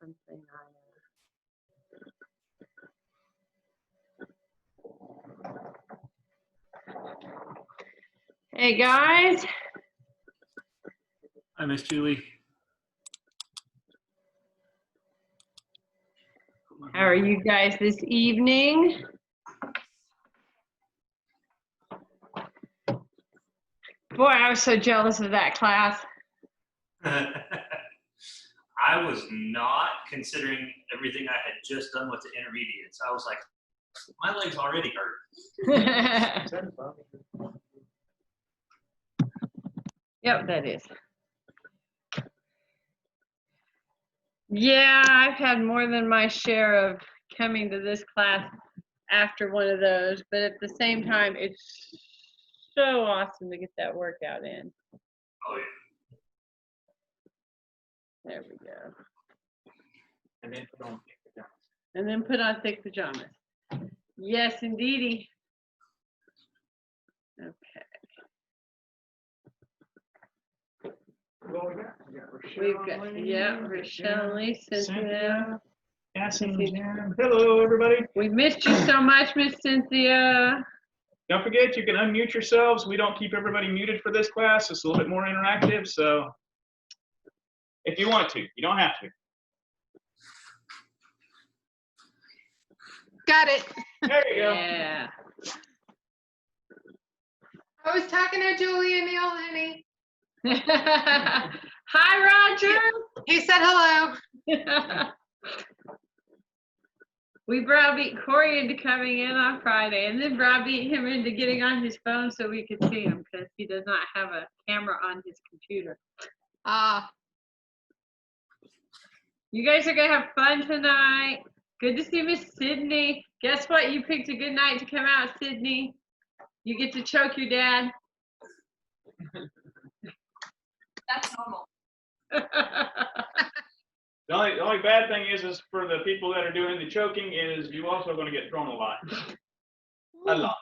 something. Hey guys. Hi, Miss Julie. How are you guys this evening? Boy, I was so jealous of that class. I was not, considering everything I had just done with the intermediates. I was like, my legs already hurt. Yep, that is. Yeah, I've had more than my share of coming to this class after one of those, but at the same time, it's so awesome to get that workout in. Oh, yeah. There we go. And then put on thick pajamas. And then put on thick pajamas. Yes, indeedy. Okay. We've got, yeah, Rochelle, Lee, Cynthia. Hello, everybody. We missed you so much, Miss Cynthia. Don't forget, you can unmute yourselves. We don't keep everybody muted for this class. It's a little bit more interactive, so if you want to, you don't have to. Got it. There you go. Yeah. I was talking to Julie and Neil, honey. Hi, Roger. He said hello. We browbeat Corey into coming in on Friday, and then browbeat him into getting on his phone so we could see him because he does not have a camera on his computer. You guys are going to have fun tonight. Good to see Miss Sydney. Guess what? You picked a good night to come out, Sydney. You get to choke your dad. That's normal. The only bad thing is for the people that are doing the choking is you also going to get thrown a lot. A lot.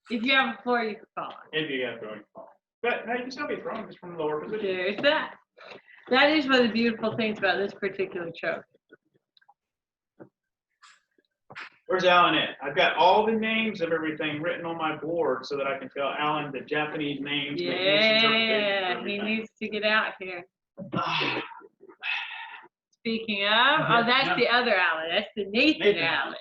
If you have a floor, you can fall. If you have throwing fall. But no, you can still be thrown just from the lower position. There's that. That is one of the beautiful things about this particular choke. Where's Alan at? I've got all the names of everything written on my board so that I can tell Alan the Japanese names. Yeah, he needs to get out here. Speaking of, oh, that's the other Alan. That's the Nathan Alan.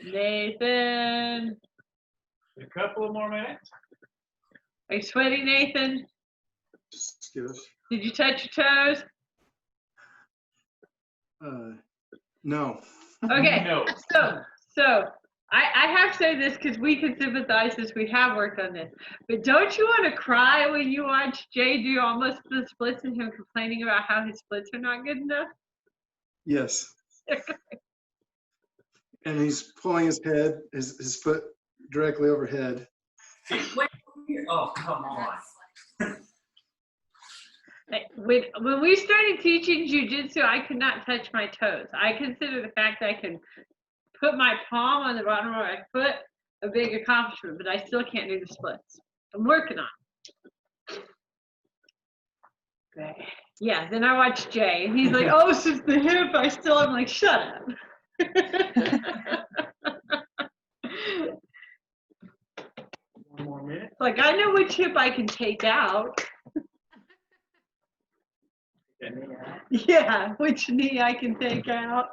Nathan. A couple of more minutes. Are you sweaty, Nathan? Excuse. Did you touch your toes? No. Okay. No. So I have to say this because we can sympathize since we have worked on this. But don't you want to cry when you watch Jay do almost the splits and him complaining about how his splits are not good enough? Yes. And he's pulling his head, his foot directly overhead. Oh, come on. When we started teaching jujitsu, I could not touch my toes. I consider the fact that I can put my palm on the bottom of my foot a big accomplishment, but I still can't do the splits. I'm working on it. Okay. Yeah, then I watched Jay, and he's like, oh, since the hip, I'm like, shut up. One more minute. Like, I know which hip I can take out. Yeah, which knee I can take out.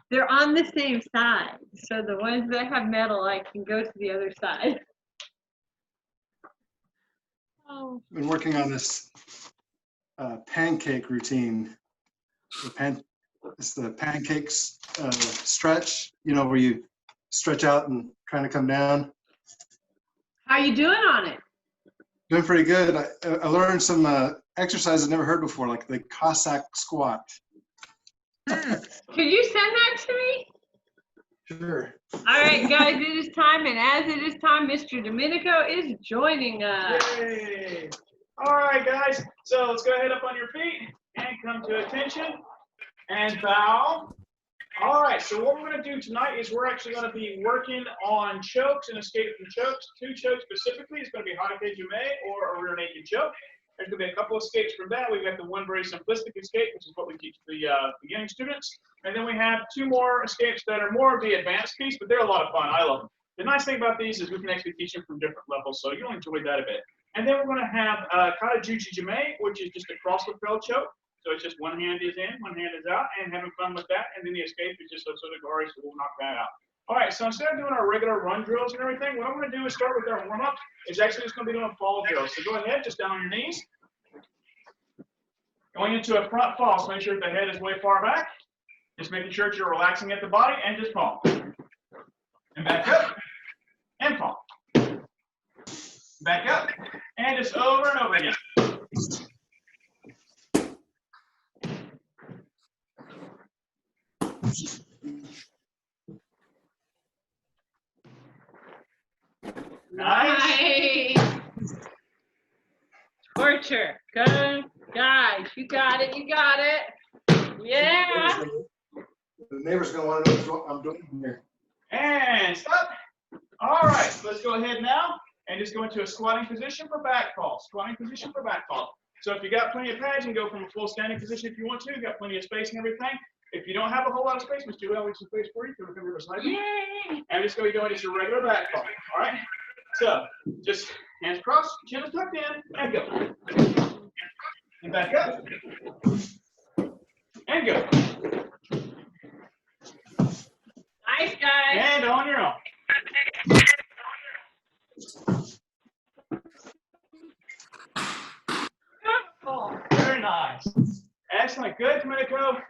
They're on the same side. So the ones that have metal, I can go to the other side. Oh. Been working on this pancake routine. It's the pancakes stretch, you know, where you stretch out and kind of come down. How you doing on it? Doing pretty good. I learned some exercises I've never heard before, like the Cossack squat. Could you send that to me? Sure. All right, guys, it is time, and as it is time, Mr. Domenico is joining us. Yay. All right, guys. So let's go ahead up on your feet and come to attention and bow All right, so what we're going to do tonight is we're actually going to be working on chokes and escape from chokes. 2 chokes specifically. It's going to be Hadake Jime or a rear naked choke. There's going to be a couple escapes from that. We've got the one very simplistic escape, which is what we teach the beginning students. And then we have 2 more escapes that are more of the advanced piece, but they're a lot of fun. I love them. The nice thing about these is we can actually teach them from different levels, so you'll enjoy that a bit. And then we're going to have Kata Juji Jime, which is just a cross lapel choke. So it's just one hand is in, one hand is out, and having fun with that. And then the escape is just a sort of gory, so we'll knock that out. All right, so instead of doing our regular run drills and everything, what I'm going to do is start with our warm-up. It's actually just going to be doing fall drills. So go ahead, just down on your knees. Going into a front fall, so make sure the head is way far back. Just making sure that you're relaxing at the body and just fall. And back up, and fall. Back up, and just over and over again. Nice. Torture. Good. Guys, you got it. You got it. Yeah. The neighbor's gonna want to know what I'm doing here. And stop. All right, so let's go ahead now and just go into a squatting position for back fall. Squatting position for back fall. So if you got plenty of pads, you can go from a full standing position if you want to. You got plenty of space and everything. If you don't have a whole lot of space, Mr. Julie, I'll leave some space for you. Come over beside me. Yay. And just go into your regular back fall. All right. So just hands crossed, chin is tucked in, and go. And back up. And go. Nice, guys. And on your own. Beautiful. Very nice. Excellent. Good, Domenico.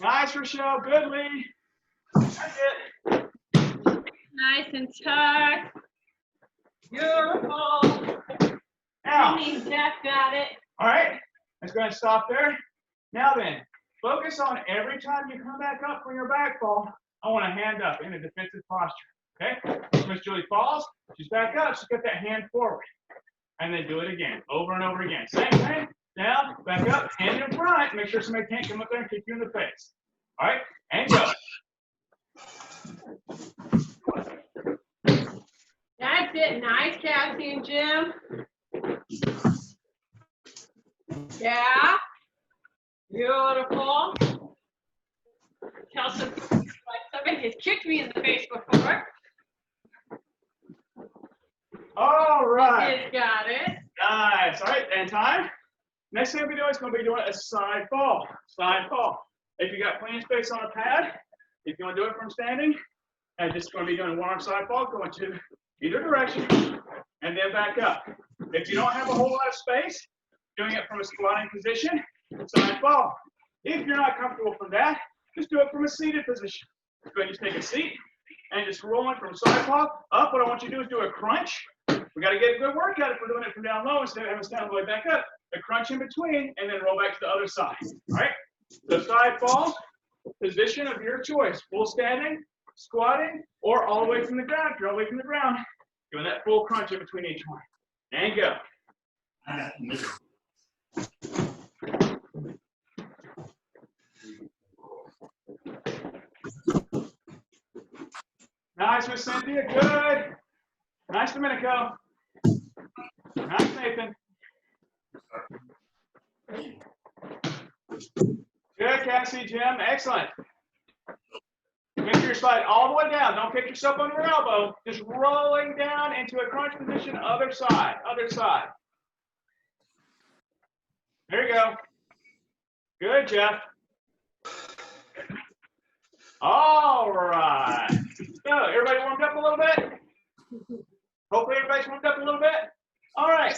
Nice, Rochelle. Good, Lee. That's it. Nice and tucked. Beautiful. Now, Jeff got it. all right. Let's go ahead and stop there. Now then, focus on every time you come back up from your back fall, I want a hand up in a defensive posture. Okay? So Miss Julie falls. She's back up. She's got that hand forward. And then do it again, over and over again. Same thing. Down, back up, hand in front. Make sure somebody can't come up there and kick you in the face. All right? And go. That's it. Nice, Cassie and Jim. Yeah. Beautiful. Tell some people like somebody has kicked me in the face before. All right. He's got it. Nice. All right, and time. Next thing we'll be doing is going to be doing a side fall. Side fall. If you got plenty of space on a pad, if you want to do it from standing, and just going to be doing one arm side fall, going to either direction, and then back up. If you don't have a whole lot of space, doing it from a squatting position, side fall. If you're not comfortable from that, just do it from a seated position. Go ahead and just take a seat and just rolling from side fall up. What I want you to do is do a crunch. We got to get a good workout if we're doing it from down low instead of having to stand all the way back up. A crunch in between and then roll back to the other side. All right? So side fall, position of your choice. Full standing, squatting, or all the way from the ground. If you're all the way from the ground, doing that full crunch in between each one. And go. Nice, Miss Cynthia. Good. Nice, Domenico. Nice, Nathan. Good, Cassie, Jim. Excellent. Make sure you slide all the way down. Don't kick yourself on your elbow. Just rolling down into a crunch position. Other side. Other side. There you go. Good, Jeff. All right. So, everybody warmed up a little bit? Hopefully everybody's warmed up a little bit. All right.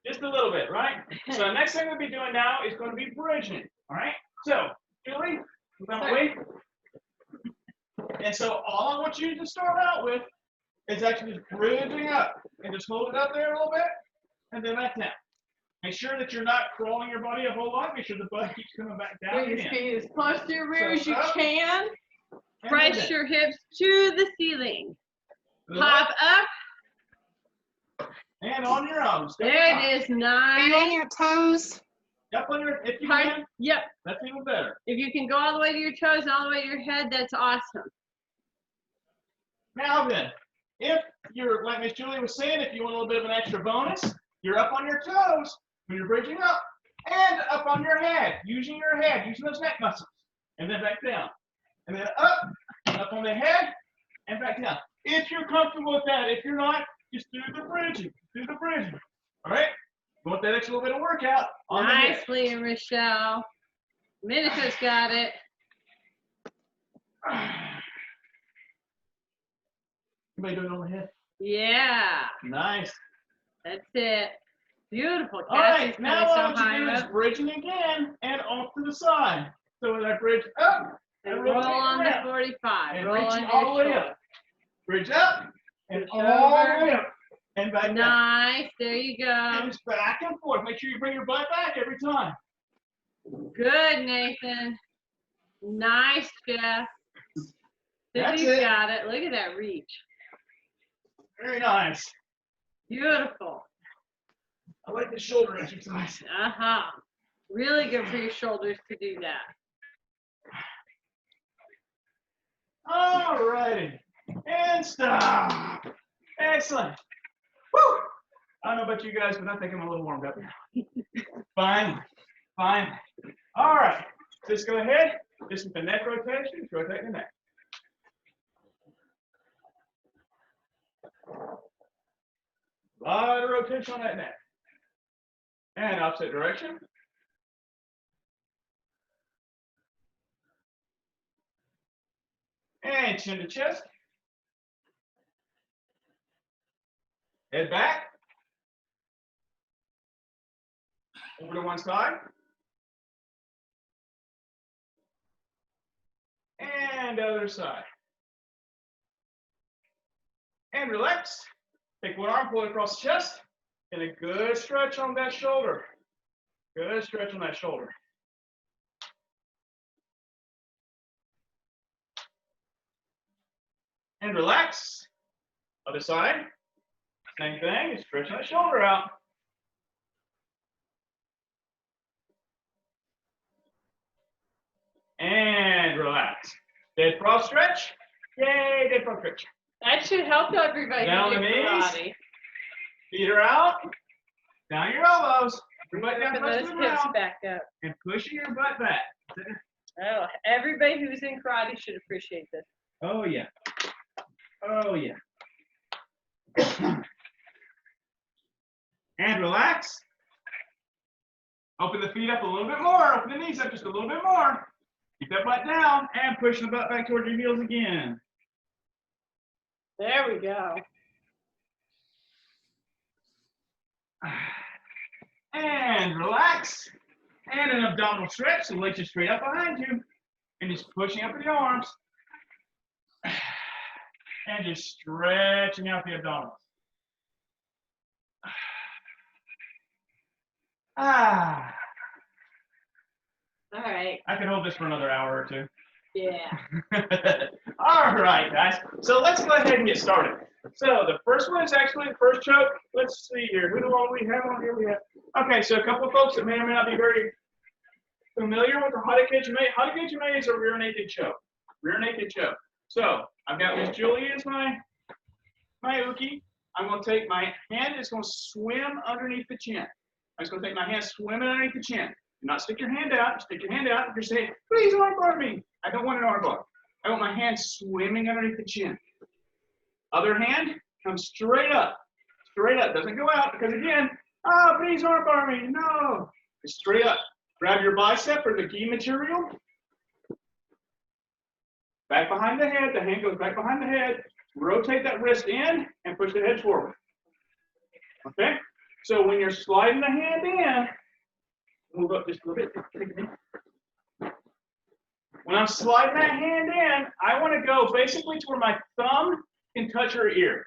Just a little bit, right? So the next thing we'll be doing now is going to be bridging. All right. So, Julie, wait. And so all I want you to start out with is actually just bridging up and just hold it up there a little bit and then back down. Make sure that you're not crawling your body a whole lot. Make sure the butt keeps coming back down. Bring your feet as close to your rear as you up, can. Press your hips to the ceiling. Pop up. And on your own. There it is. Are you on Nice. your toes? Up on your, if you Pardon? can, Yep. that's even better. If you can go all the way to your toes and all the way to your head, that's awesome. Now then, if you're, like Miss Julie was saying, if you want a little bit of an extra bonus, you're up on your toes when you're bridging up and up on your head, using those neck muscles, and then back down. And then up on the head, and back down. If you're comfortable with that, if you're not, just do the bridging, All right? You want that extra little bit of workout on the head. Nicely, Rochelle. Monica's got it. Anybody doing it on the head? Yeah. Nice. That's it. Beautiful. All right, Cassie's now coming what so I want you to do high is up. bridging again and off to the side. So when I bridge up And rotate roll on the around, 45. and Roll reaching on all your the way shoulder. up. Bridge up and Reach all the over. way up and back down. Nice. There you go. And just back and forth. Make sure you bring your butt back every time. Good, Nathan. Nice, Jeff. That's Sydney's it. got it. Look at that reach. Very nice. Beautiful. I like the shoulder exercise. Uh-huh. Really good for your shoulders to do that. All righty. And stop. Excellent. Woo! I don't know about you guys, but I think I'm a little warmed up now. Fine. All right. Just go ahead. Just with the neck rotation, just rotate the neck. A lot of rotation on that neck. And opposite direction. And chin to chest. Head back. Over to one side. And other side. And relax. Take one arm, pull it across the chest. And a good stretch on that shoulder. Good stretch on that shoulder. And relax. Other side. Same thing. Stretch that shoulder out. And relax. Dead frog stretch. Yay, dead frog stretch. That should help everybody Down do the knees. karate. Feet are out. Down your elbows. Your butt down, Put touch those the hips ground. back up. And pushing your butt back. Oh, everybody who's in karate should appreciate this. Oh, yeah. Oh, yeah. And relax. Open the feet up a little bit more. Open the knees up just a little bit more. Keep that butt down and push the butt back towards your heels again. There we go. And relax. And an abdominal stretch. So legs are straight up behind you. And just pushing up with your arms. And just stretching out the abdominals. Ah. All right. I could hold this for another hour or two. Yeah. All right, guys. So let's go ahead and get started. So the first one is actually the first choke. Let's see here. Who do we have on here? We have. Okay, so a couple of folks that may or may not be very familiar with the Hadake Jime. Hadake Jime is a rear naked choke. Rear naked choke. So I've got Miss Julie as my uke. I'm going to take my hand. It's going to swim underneath the chin. I'm just going to take my hand, swim it underneath the chin. Do not stick your hand out. Stick your hand out. You're saying, please armbar me. I don't want an armbar. I want my hand swimming underneath the chin. Other hand comes straight up. Straight up. Doesn't go out because, again, oh, please armbar me. No. It's straight up. Grab your bicep or the gi material. Back behind the head. The hand goes back behind the head. Rotate that wrist in and push the head forward. Okay? So when you're sliding the hand in, move up just a little bit. When I'm sliding that hand in, I want to go basically to where my thumb can touch her ear.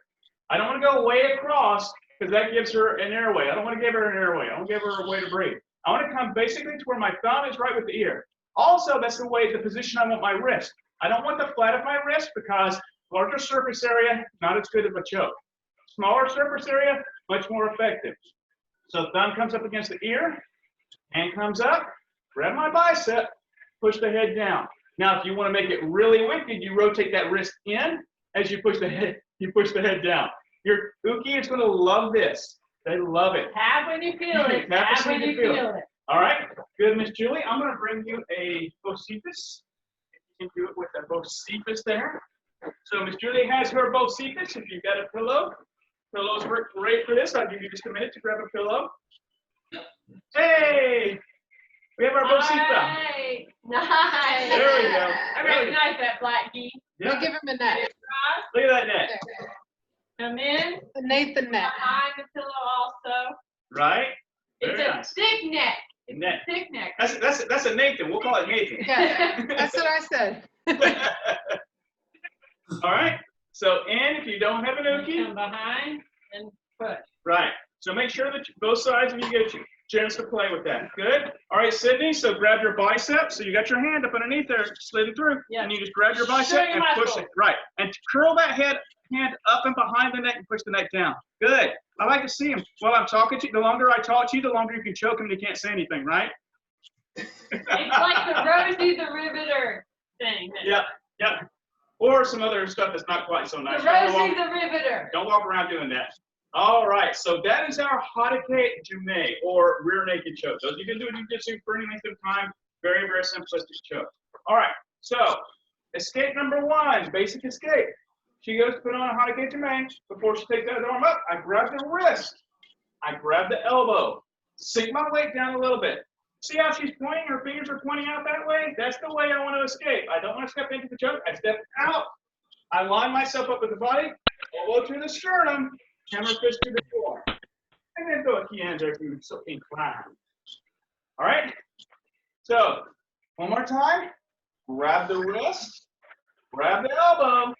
I don't want to go way across because that gives her an airway. I don't want to give her an airway. I don't give her a way to breathe. I want to come basically to where my thumb is right with the ear. Also, that's the position I want my wrist. I don't want the flat of my wrist because larger surface area, not as good of a choke. Smaller surface area, much more effective. So thumb comes up against the ear. Hand comes up, grab my bicep, push the head down. Now, if you want to make it really wicked, you rotate that wrist in as you push the head down. Your uke is going to love this. They love it. Tap when you feel it. Tap when you feel it. All right, good, Miss Julie. I'm going to bring you a Bocephus. You can do it with a Bocephus there. So Miss Julie has her Bocephus. If you've got a pillow, pillows work great for this. I'll give you just a minute to grab a pillow. Hey, we have our Bocephus. Nice. Nice. There we go. I recognize that black geese. Yeah. Give him a neck. Look at that neck. Come in. The Nathan neck. Behind the pillow also. Right? It's Very a nice. thick neck. It's Neck. a thick neck. That's a Nathan. We'll call it Nathan. Yeah, that's what I said. All right. So in, if you don't have an uke, Come behind and push. right. So make sure that both sides of you get a chance to play with that. Good. All right, Sydney. So grab your bicep. So you got your hand up underneath there, slid it through, Yeah. and you just grab your bicep Show your and push muscle. it. Right. And curl that hand up and behind the neck and push the neck down. Good. I like to see him. While I'm talking to you, the longer I talk to you, the longer you can choke him and you can't say anything, right? It's like the Rosie the Riveter thing. Yeah. Yeah. Or some other stuff that's not quite so nice. The Rosie the Riveter. Don't walk around doing that. All right, so that is our Hadake Jime, or rear naked choke. Those you can do in jiu-jitsu for any length of time. Very, very simplistic choke. All right, so escape number one, basic escape. She goes to put on a Hadake Jime. Before she takes that arm up, I grab the wrist. I grab the elbow. Sink my weight down a little bit. See how she's pointing? Her fingers are pointing out that way? That's the way I want to escape. I don't want to step into the choke. I step out. I line myself up with the body, elbow to the sternum, hammer fist to the floor. And then throw a key hand there if you're so inclined. All right? So, one more time. Grab the wrist, grab the elbow,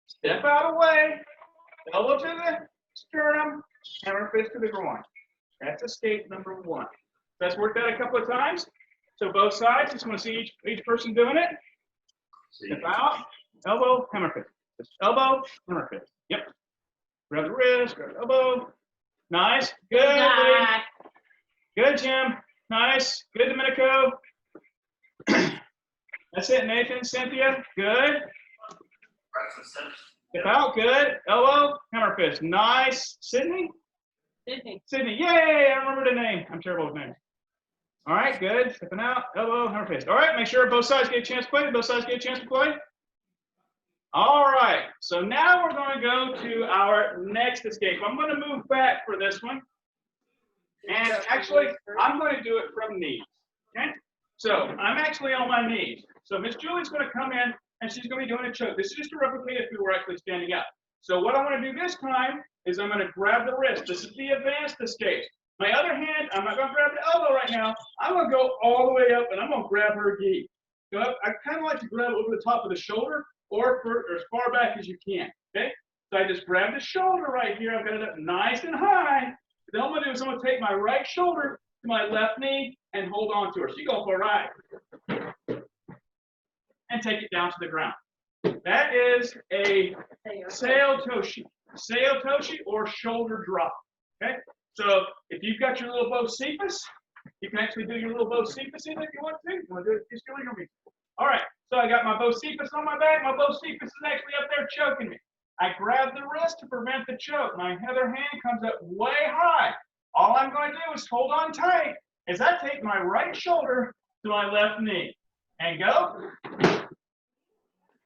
step out away, elbow to the sternum, hammer fist to the groin. That's escape number one. Let's work that a couple of times. So both sides, just want to see each person doing it. Step out, elbow, hammer fist. Elbow, hammer fist. Yep. Grab the wrist, grab the elbow. Nice. Good. Nice. Good, Jim. Nice. Good, Domenico. That's it, Nathan. Cynthia. Good. Step out. Good. Elbow, hammer fist. Nice. Sydney? Sydney. Sydney. Yay! I remember the name. I'm terrible with names. All right, good. Stepping out, elbow, hammer fist. All right, make sure both sides get a chance to play. Both sides get a chance to play. All right, so now we're going to go to our next escape. I'm going to move back for this one. And actually, I'm going to do it from knees. Okay? So I'm actually on my knees. So Miss Julie's going to come in and she's going to be doing a choke. This is just to replicate if we were actually standing up. So what I want to do this time is I'm going to grab the wrist. This is the advanced escape. My other hand, I'm not going to grab the elbow right now. I'm going to go all the way up and I'm going to grab her gi. So I kind of like to grab over the top of the shoulder or as far back as you can. Okay? So I just grab the shoulder right here. I've got it up nice and high. Then what I'm going to do is I'm going to take my right shoulder to my left knee and hold on to her. She goes for a ride. And take it down to the ground. That is a Seo Toshi. Seo Toshi or shoulder drop. Okay? So if you've got your little Bocephus, you can actually do your little Bocephus in if you want to. You want to do it just your me. All right. So I got my Bocephus on my back. My Bocephus is actually up there choking me. I grab the wrist to prevent the choke. My other hand comes up way high. All I'm going to do is hold on tight as I take my right shoulder to my left knee and go.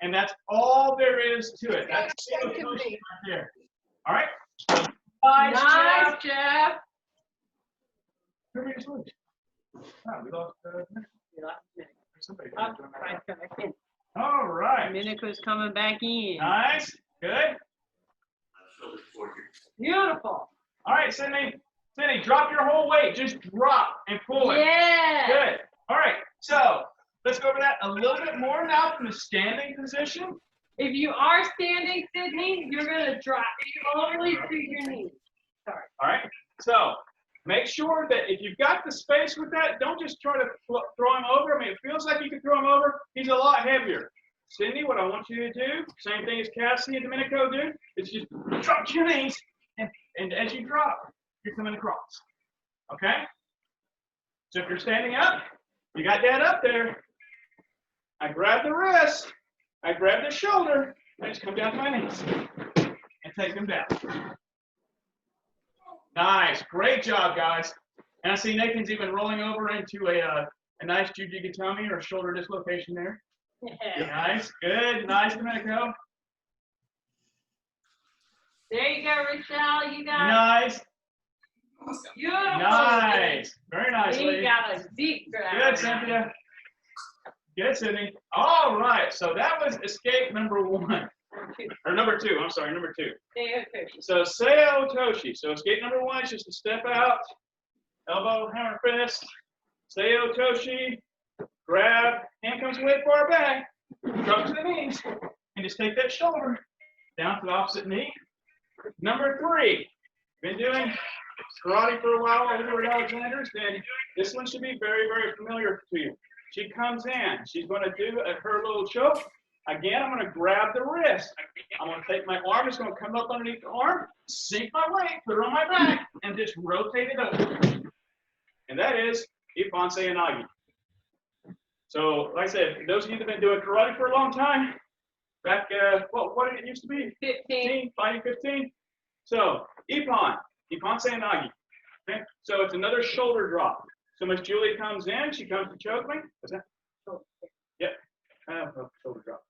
And that's all there is to it. That's right there. All right. Nice, Jeff. Where did we switch? Oh, we lost somebody. All right. Domenico's coming back in. Nice. Good. Beautiful. All right, Sydney. Sydney, drop your whole weight. Just drop and pull it. Yeah. Good. All right. So let's go over that a little bit more now from the standing position. If you are standing, Sydney, you're going to drop slowly to your knees. Sorry. All right. So make sure that if you've got the space with that, don't just try to throw him over. I mean, it feels like you can throw him over. He's a lot heavier. Sydney, what I want you to do, same thing as Cassie and Domenico do, is just drop to your knees, and as you drop, you're coming across. Okay? So if you're standing up, you got Dad up there. I grab the wrist, I grab the shoulder, and I just come down to my knees and take them down. Nice, great job, guys. And I see Nathan's even rolling over into a nice Juji or shoulder dislocation there. Yeah. Nice, good, nice, Domenico. There you go, Rochelle. You got Nice, beautiful. nice, very nice, You lady. got a deep grab. Good, Cynthia. Good, Sydney. All right, so that was escape number 1. Or number 2, I'm sorry, number 2. So Seo Toshi. So escape number 1 is just to step out, elbow, hammer, fist. Seo Toshi, grab, hand comes way far back, drop to the knees, and just take that shoulder down to the opposite knee. Number 3, been doing karate for a while over at Alexander's, then this one should be very, very familiar to you. She comes in, she's going to do her little choke. Again, I'm going to grab the wrist. I'm going to take my arm, it's going to come up underneath the arm, sink my weight, put her on my back, and just rotate it over. And that is Ippon Seiyonagi. So, like I said, those of you that have been doing karate for a long time, back, what did it used to be? 15. Fighting 15. So, Ippon Seiyonagi. Okay? So it's another shoulder drop. So Miss Julie comes in, she comes to choke me. What's that? Yep. Shoulder drop.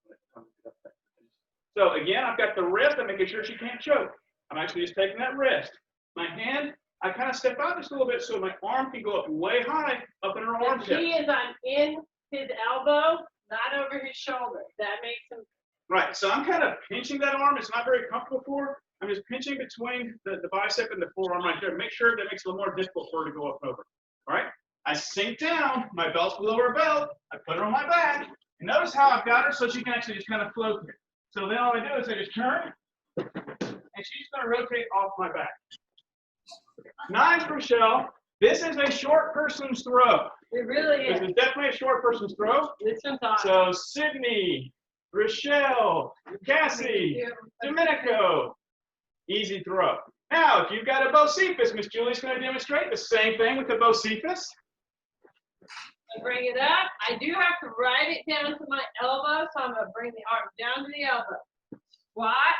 So again, I've got the wrist. I'm making sure she can't choke. I'm actually just taking that wrist. My hand, I kind of step out just a little bit so my arm can go up way high, up in her armpit. He is in his elbow, not over his shoulder. That makes him. Right. So I'm kind of pinching that arm. It's not very comfortable for her. I'm just pinching between the bicep and the forearm right there. Make sure that makes it a little more difficult for her to go up and over. All right. I sink down. My belt's below her belt. I put her on my back. And notice how I've got her so she can actually just kind of float here. So then all I do is I just turn, and she's going to rotate off my back. Nice, Rochelle. This is a short person's throw. It really is. This is definitely a short person's throw. This one's awesome. So Sydney, Rochelle, Cassie, Domenico, easy throw. Now, if you've got a Bocephus, Miss Julie's going to demonstrate the same thing with the Bocephus. I bring it up. I do have to ride it down to my elbow, so I'm going to bring the arm down to the elbow. Squat.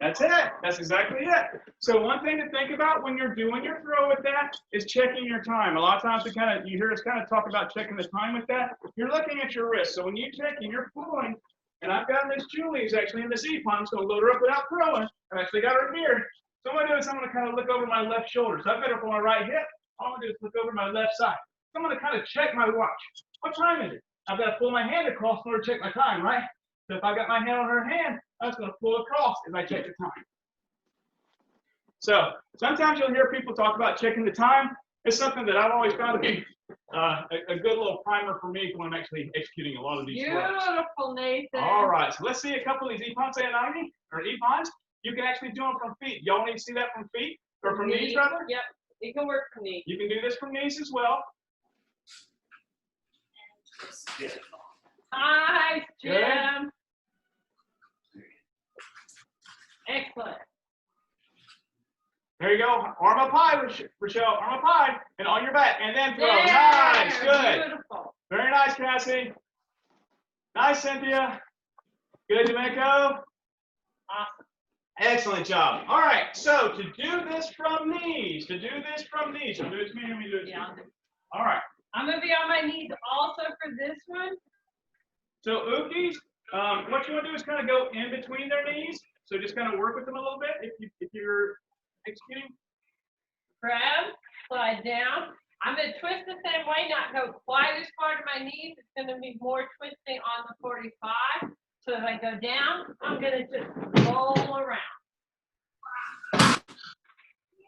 That's it. That's exactly it. So one thing to think about when you're doing your throw with that is checking your time. A lot of times you hear us kind of talk about checking the time with that. You're looking at your wrist. So when you check and you're pulling, and I've got Miss Julie who's actually in the Z-palm, I'm just going to load her up without throwing. I've actually got her here. So what I'm going to do is I'm going to kind of look over my left shoulder. So I've got her on my right hip. All I'm going to do is look over my left side. So I'm going to kind of check my watch. What time is it? I've got to pull my hand across in order to check my time, right? So if I got my hand on her hand, I'm just going to pull across as I check the time. So sometimes you'll hear people talk about checking the time. It's something that I've always found to be a good little primer for me when I'm actually executing a lot of these throws. Beautiful, Nathan. All right, so let's see a couple of these Ippon Seiyonagi, or Ippons. You can actually do them from feet. Y'all need to see that from feet, or from knees, rather? Yep, you can work from knees. You can do this from knees as well. Nice, Jim. Good. Excellent. There you go. Arm up high, Rochelle. Arm up high, and on your back, and then throw. There, Nice, good. Beautiful. Very nice, Cassie. Nice, Cynthia. Good, Domenico. Awesome. Excellent job. All right, so to do this from knees, you'll do this to me, let me do it to you. All right. I'm going to be on my knees also for this one. So Ukis, what you want to do is kind of go in between their knees. So just kind of work with them a little bit if you're executing. Grab, slide down. I'm going to twist the same way, not go quite as far to my knees. It's going to be more twisting on the 45. So if I go down, I'm going to just roll around.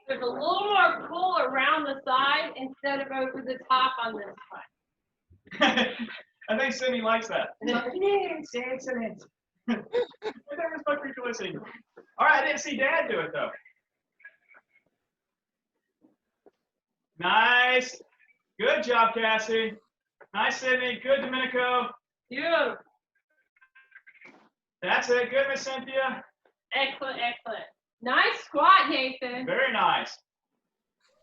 There's a little more pull around the side instead of over the top on this side. I think Sydney likes that. Excellent. That was my future listening. All right, I didn't see Dad do it though. Nice. Good job, Cassie. Nice, Sydney. Good, Domenico. Beautiful. That's it. Good, Miss Cynthia. Excellent, excellent. Nice squat, Nathan. Very nice.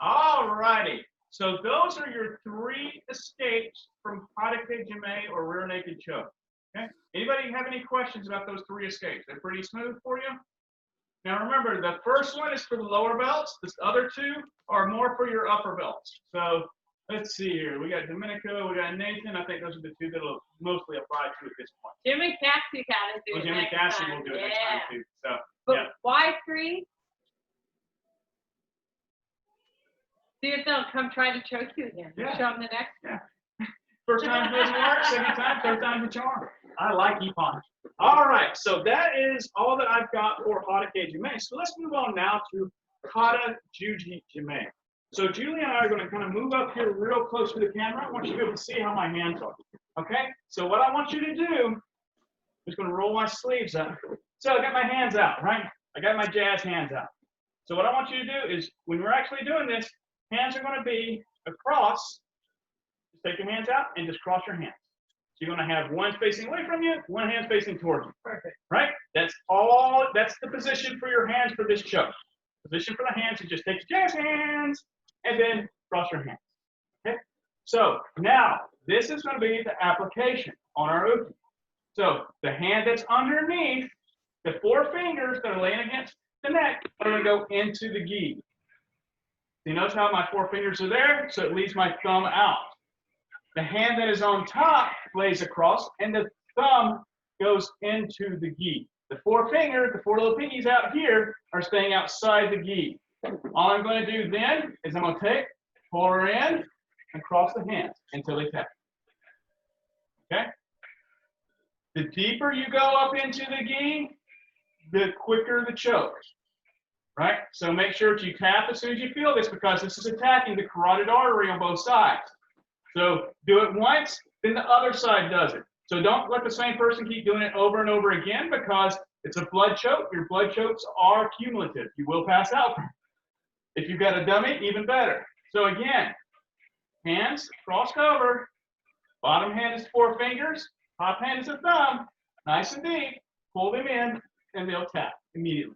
All righty. So those are your 3 escapes from Hadake Jime or rear naked choke. Okay. Anybody have any questions about those 3 escapes? They're pretty smooth for you. Now remember, the first one is for the lower belts. The other 2 are more for your upper belts. So let's see here. We got Domenico, we got Nathan. I think those are the 2 that'll mostly apply to at this point. Jimmy Cassie got to do it Jimmy next Cassie time. will do it next time too. So But yeah. why 3? See if they'll come try to choke you again. Yeah. Show them the next. Yeah. First time doesn't work, second time, third time's a charm. I like Ippon. All right, so that is all that I've got for Hadake Jime. So let's move on now to Kata Juji Jime. So Julie and I are going to kind of move up here real close to the camera. I want you to be able to see how my hands are. Okay? So what I want you to do, I'm just going to roll my sleeves up. So I got my hands out, right? I got my jazz hands out. So what I want you to do is, when we're actually doing this, hands are going to be across. Just take your hands out and just cross your hands. So you're going to have one facing away from you, one hand facing towards you. Perfect. Right? That's all. That's the position for your hands for this choke. Position for the hands is just take your jazz hands and then cross your hands. Okay? So now this is going to be the application on our uke. So the hand that's underneath, the 4 fingers that are laying against the neck are going to go into the gi. So you notice how my 4 fingers are there, so it leaves my thumb out. The hand that is on top lays across, and the thumb goes into the gi. The 4 fingers, the 4 little pinkies out here, are staying outside the gi. All I'm going to do then is I'm going to take, pull her in, and cross the hands until they tap. Okay? The deeper you go up into the gi, the quicker the choke. Right? So make sure that you tap as soon as you feel this, because this is attacking the carotid artery on both sides. So do it once, then the other side does it. So don't let the same person keep doing it over and over again, because it's a blood choke. Your blood chokes are cumulative. You will pass out. If you've got a dummy, even better. So again, hands crossed over. Bottom hand is 4 fingers. Top hand is a thumb. Nice and deep. Pull them in, and they'll tap immediately.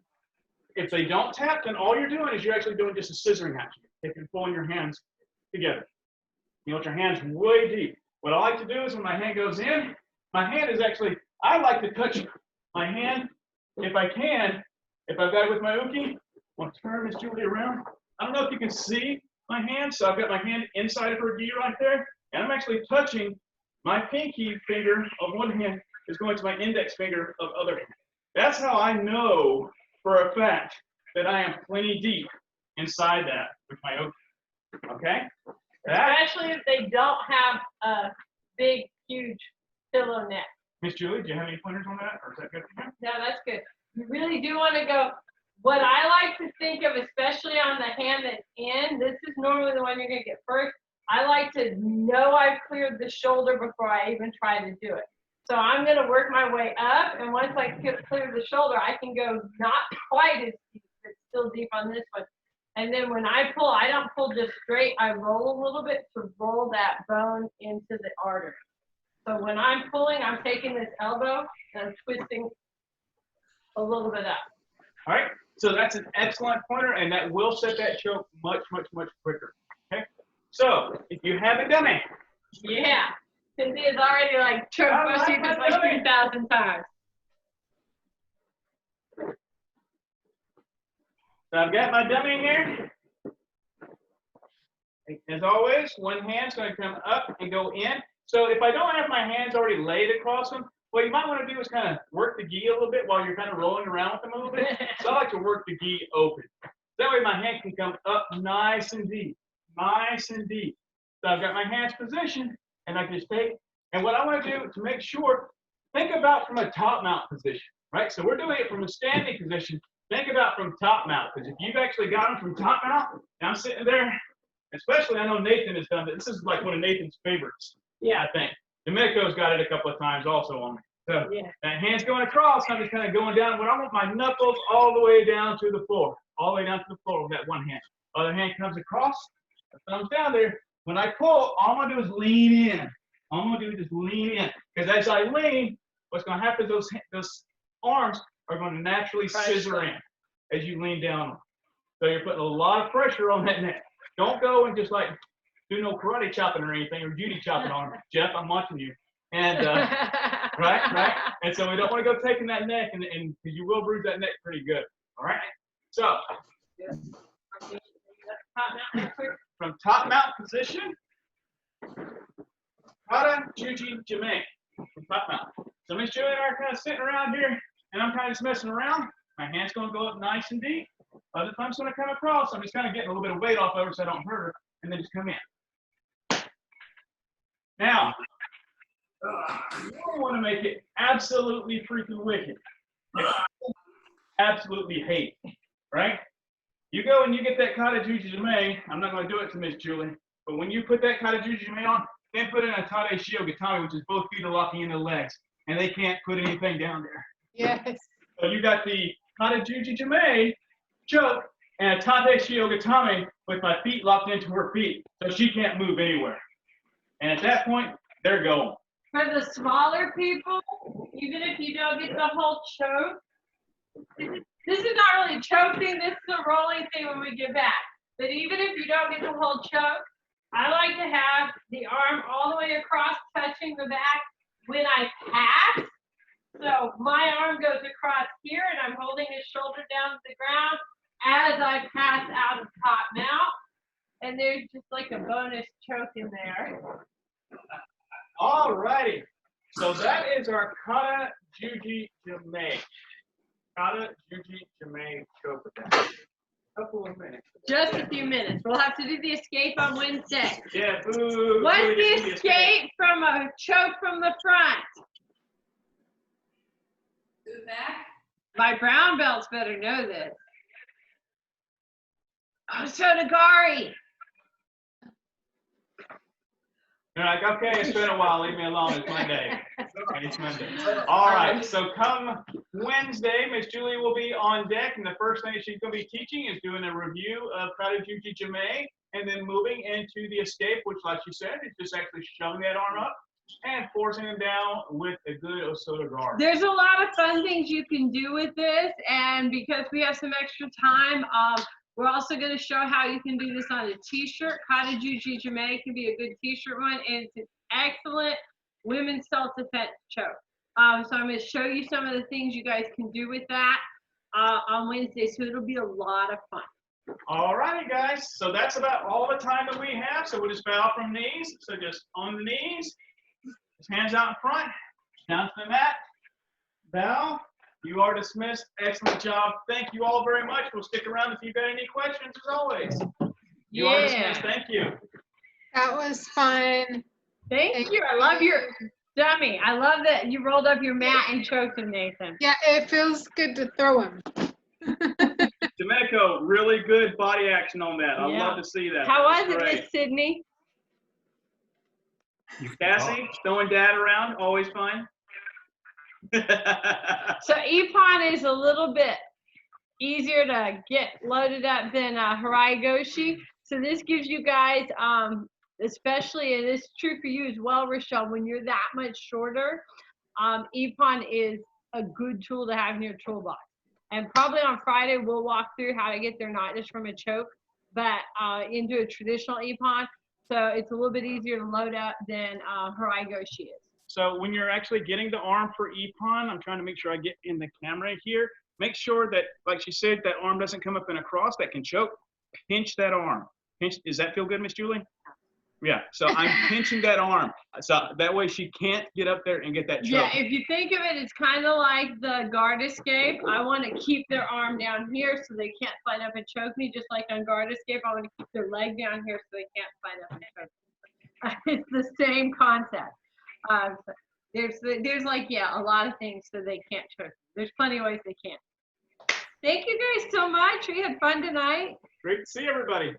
If they don't tap, then all you're doing is you're actually doing just a scissoring action. Taking and pulling your hands together. You want your hands way deep. What I like to do is when my hand goes in, my hand is actually, I like to touch my hand, if I can, if I've got it with my uke, I want to turn Miss Julie around. I don't know if you can see my hand, so I've got my hand inside of her gi right there, and I'm actually touching my pinky finger of one hand is going to my index finger of other hand. That's how I know for a fact that I am plenty deep inside that with my uke. Okay? Especially if they don't have a big, huge pillow neck. Miss Julie, do you have any pointers on that, or is that good for you? No, that's good. You really do want to go. What I like to think of, especially on the hand that's in, this is normally the one you're going to get first. I like to know I've cleared the shoulder before I even try to do it. So I'm going to work my way up, and once I clear the shoulder, I can go not quite as deep, but still deep on this one. And then when I pull, I don't pull just straight. I roll a little bit to roll that bone into the artery. So when I'm pulling, I'm taking this elbow and I'm twisting a little bit up. All right, so that's an excellent pointer, and that will set that choke much, much, much quicker. Okay, so if you have a dummy. Yeah, Cynthia's already like choked pushing this like 3,000 times. So I've got my dummy here. As always, one hand's going to come up and go in. So if I don't have my hands already laid across them, what you might want to do is kind of work the gi a little bit while you're kind of rolling around with them a little bit. So I like to work the gi open. That way my hand can come up nice and deep, nice and deep. So I've got my hands positioned, and I can just take, and what I want to do to make sure, think about from a top mount position, right? So we're doing it from a standing position. Think about from top mount, because if you've actually got them from top mount, and I'm sitting there, especially I know Nathan has done it. This is like one of Nathan's favorites. Yeah, I think. Domenico's got it a couple of times also on me. So yeah. That hand's going across, I'm just kind of going down, but I want my knuckles all the way down to the floor. All the way down to the floor with that one hand. Other hand comes across, the thumb's down there. When I pull, all I'm going to do is lean in. All I'm going to do is just lean in. Because as I lean, what's going to happen is those arms are going to naturally scissor in as you lean down. So you're putting a lot of pressure on that neck. Don't go and just like do no karate chopping or anything or Judy chopping on him. Jeff, I'm watching you. And right. And so we don't want to go taking that neck, and you will bruise that neck pretty good. All right. So from top mount position, Kata, Juji, Jime. From top mount. So Miss Julie and I are kind of sitting around here, and I'm kind of just messing around. My hand's going to go up nice and deep. Other thumb's going to come across. I'm just kind of getting a little bit of weight off of her so I don't hurt her, and then just come in. Now, you don't want to make it absolutely freaking wicked. Absolutely hate, right? You go and you get that Kata Juji Jime. I'm not going to do it to Miss Julie, but when you put that Kata Juji Jime on, then put in a Hadake Jime, which is both feet are locking into the legs, and they can't put anything down there. Yes. So you got the Kata Juji Jime choke and a Hadake Jime with my feet locked into her feet, so she can't move anywhere. And at that point, they're going. For the smaller people, even if you don't get the whole choke, this is not really choking, this is a rolling thing when we get back. But even if you don't get the whole choke, I like to have the arm all the way across touching the back when I pass. So my arm goes across here and I'm holding his shoulder down to the ground as I pass out of top mount. And there's just like a bonus choke in there. All righty. So that is our Kata Juji Jime. Kata Juji Jime choke attack. Couple of minutes. Just a few minutes. We'll have to do the escape on Wednesday. Yeah, boo. What's the escape from a choke from the front? Go back. My brown belts better know this. Oh, Sonagari. They're like, okay, it's been a while. Leave me alone. It's Monday. It's Monday. All right. So come Wednesday, Miss Julie will be on deck, and the first thing she's going to be teaching is doing a review of Kata Juji Jime, and then moving into the escape, which, like she said, is just actually shoving that arm up and forcing him down with a good Osoto guard. There's a lot of fun things you can do with this, and because we have some extra time, we're also going to show how you can do this on a t-shirt. Kata Juji Jime can be a good t-shirt one, and it's an excellent women's self-defense choke. So I'm going to show you some of the things you guys can do with that on Wednesday, so it'll be a lot of fun. All righty, guys. So that's about all the time that we have. So we'll just bow from knees. So just on the knees, just hands out in front, down to the mat, bow. You are dismissed. Excellent job. Thank you all very much. We'll stick around if you've got any questions, as always. You are dismissed. Thank you. That was fun. Thank you. I love your dummy. I love that you rolled up your mat and choked him, Nathan. Yeah, it feels good to throw him. Domenico, really good body action on that. I love to see that. How was it, Miss Sydney? Cassie, throwing dad around, always fun. So Ippon is a little bit easier to get loaded up than Haraigoshi. So this gives you guys, especially, and this is true for you as well, Rochelle, when you're that much shorter, Ippon is a good tool to have in your toolbox. And probably on Friday, we'll walk through how to get there, not just from a choke, but into a traditional Ippon. So it's a little bit easier to load up than Haraigoshi is. So when you're actually getting the arm for Ippon, I'm trying to make sure I get in the camera here. Make sure that, like she said, that arm doesn't come up in a cross that can choke. Pinch that arm. Pinch. Does that feel good, Miss Julie? Yeah. So I'm pinching that arm. So that way she can't get up there and get that choke. Yeah, if you think of it, it's kind of like the guard escape. I want to keep their arm down here so they can't fight up and choke me, just like on guard escape. I want to keep their leg down here so they can't fight up and choke me. It's the same concept. There's like, yeah, a lot of things so they can't choke. There's plenty of ways they can't. Thank you guys so much. We had fun tonight. Great to see everybody.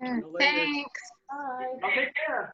Yeah, thanks. Bye. I'll take care.